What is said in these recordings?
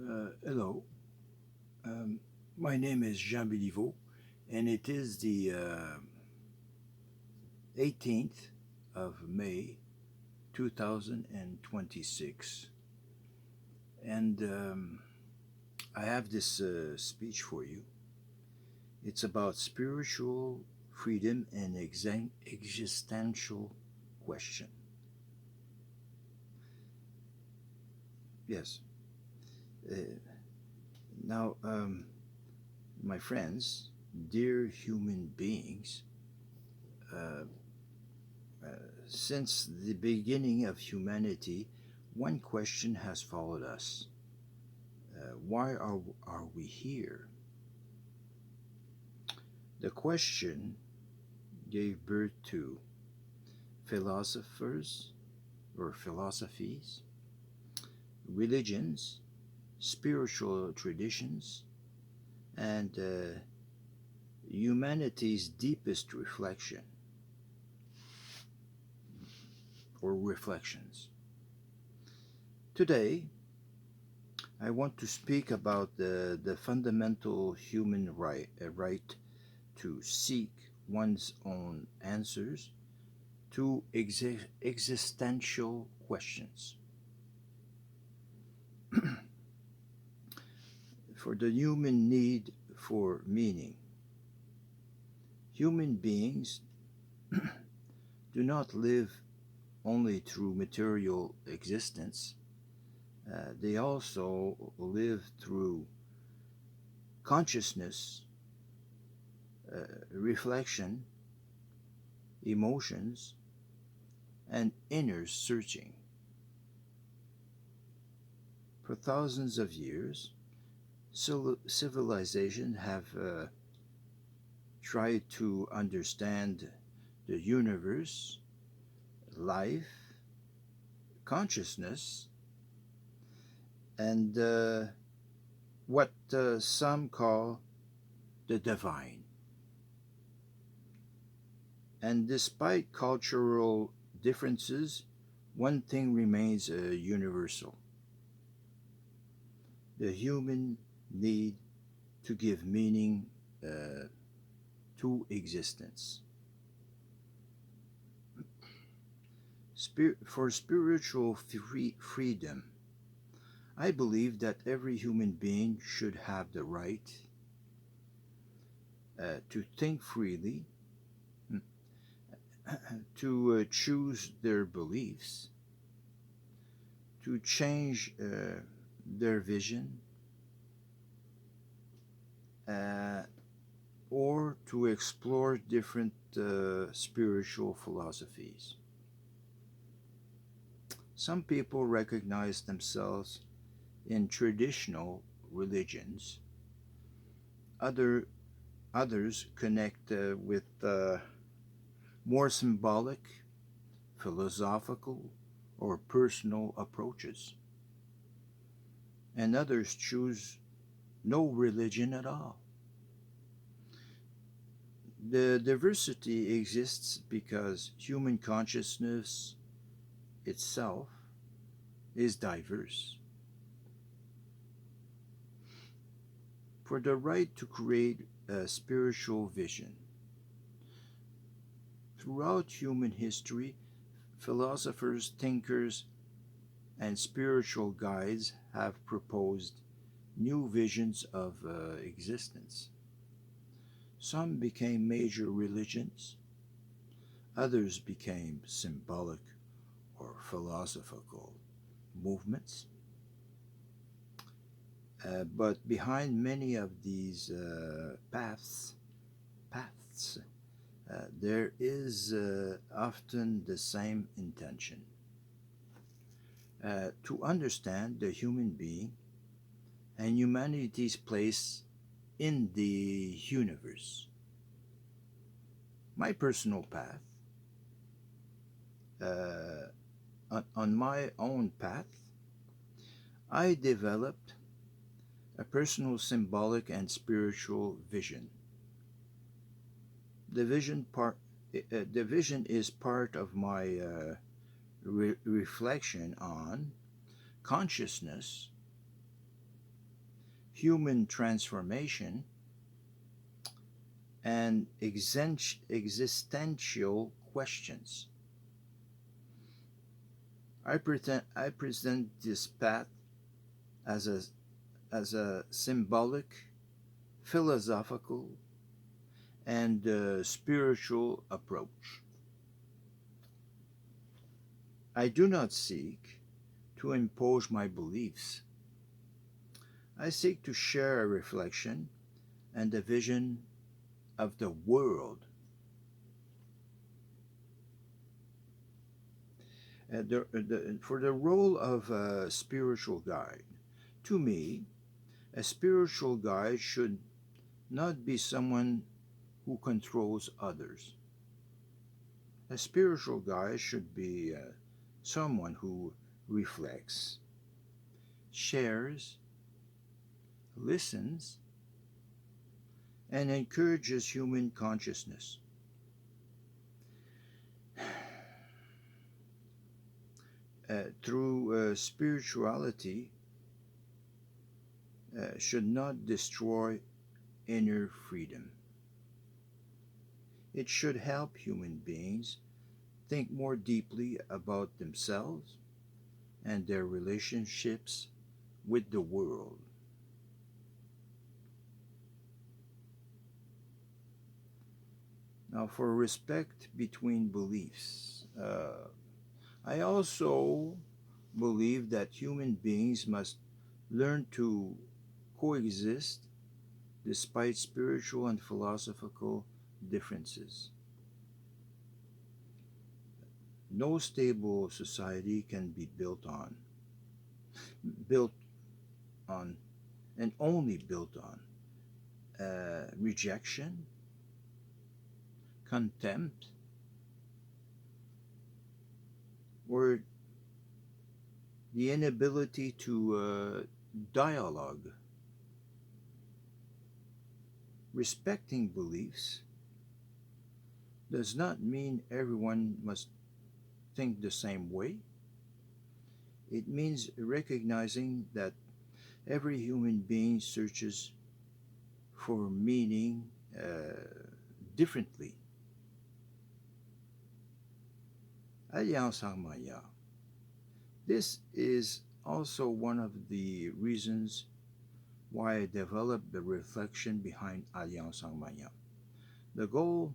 Hello, um, my name is Jean Béliveau, and it is the 18th of May 2026. And I have this speech for you. It's about spiritual freedom and existential question. Yes. Uh, now, my friends, dear human beings, uh, Uh, since the beginning of humanity, one question has followed us. Why are we here? The question gave birth to philosophers or philosophies, religions, spiritual traditions, and humanity's deepest reflection or reflections. Today, I want to speak about the fundamental human right to seek one's own answers to existential questions. For the human need for meaning. Human beings do not live only through material existence, they also live through consciousness, reflection, emotions, and inner searching. For thousands of years, civilization have tried to understand the universe, life, consciousness, and what some call the divine. And despite cultural differences, one thing remains universal: the human need to give meaning uh, to existence. For spiritual freedom, I believe that every human being should have the right to think freely, to choose their beliefs, to change their vision, uh, or to explore different spiritual philosophies. Some people recognize themselves in traditional religions. Other, Others connect with more symbolic, philosophical, or personal approaches. And others choose no religion at all. The diversity exists because human consciousness itself is diverse. For the right to create a spiritual vision. Throughout human history, philosophers, thinkers, and spiritual guides have proposed new visions of existence. Some became major religions, others became symbolic or philosophical movements. But behind many of these paths, there is often the same intention: to understand the human being and humanity's place in the universe. My personal path, on my own path, I developed a personal symbolic and spiritual vision. The the vision is part of my reflection on consciousness, human transformation, and existential questions. I present this path as a symbolic, philosophical, and spiritual approach. I do not seek to impose my beliefs. I seek to share a reflection and a vision of the world. For the role of a spiritual guide, to me, a spiritual guide should not be someone who controls others. A spiritual guide should be someone who reflects, shares, listens, and encourages human consciousness. Through spirituality, should not destroy inner freedom. It should help human beings think more deeply about themselves and their relationships with the world. Now, for respect between beliefs, I also believe that human beings must learn to coexist despite spiritual and philosophical differences. No stable society can be built on, and only built on rejection, contempt, or the inability to dialogue. Respecting beliefs does not mean everyone must think the same way. It means recognizing that every human being searches for meaning differently. Alliance Harmonia. This is also one of the reasons why I developed the reflection behind Alliance Harmonia. The goal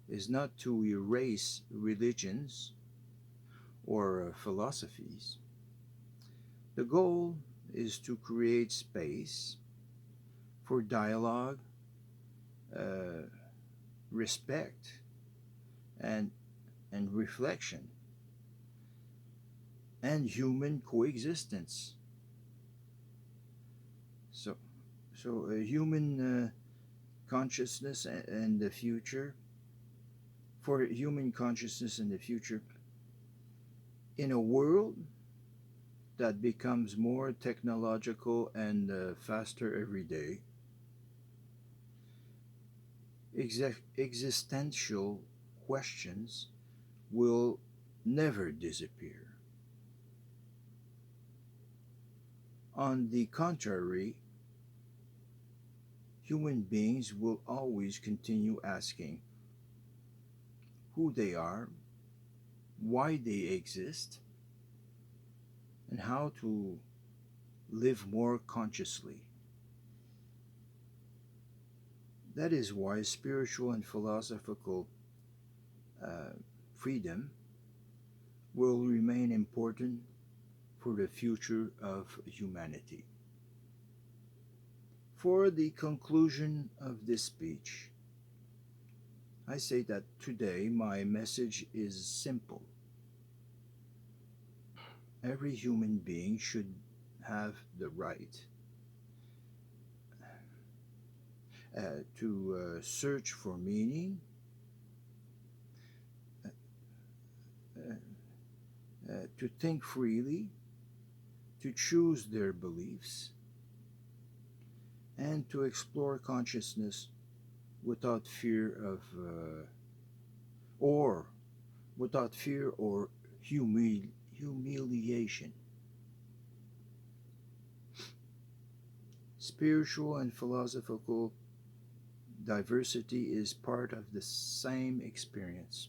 is not to erase religions or philosophies. The goal is to create space for dialogue, uh, respect, and, and reflection, and human coexistence. So, so human consciousness and the future, for human consciousness in the future, in a world that becomes more technological and faster every day, existential questions will never disappear. On the contrary, human beings will always continue asking who they are, why they exist, and how to live more consciously. That is why spiritual and philosophical uh, freedom will remain important for the future of humanity. For the conclusion of this speech, I say that today my message is simple. Every human being should have the right to search for meaning, uh, to think freely, to choose their beliefs, and to explore consciousness without fear of or without fear or humiliation. spiritual and philosophical diversity is part of the same experience.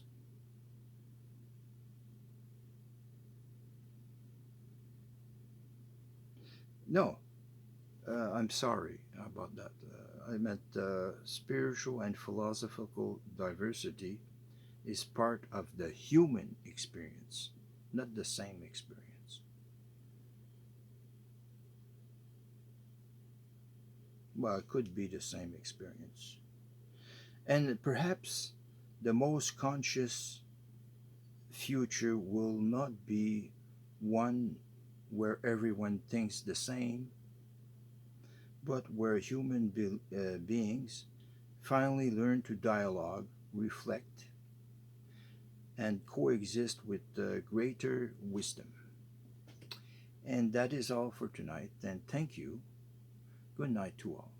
No, I'm sorry about that. I meant spiritual and philosophical diversity is part of the human experience, not the same experience. Well, it could be the same experience. And perhaps the most conscious future will not be one where everyone thinks the same, but where beings finally learn to dialogue, reflect, and coexist with greater wisdom. And that is all for tonight. And thank you. Good night to all.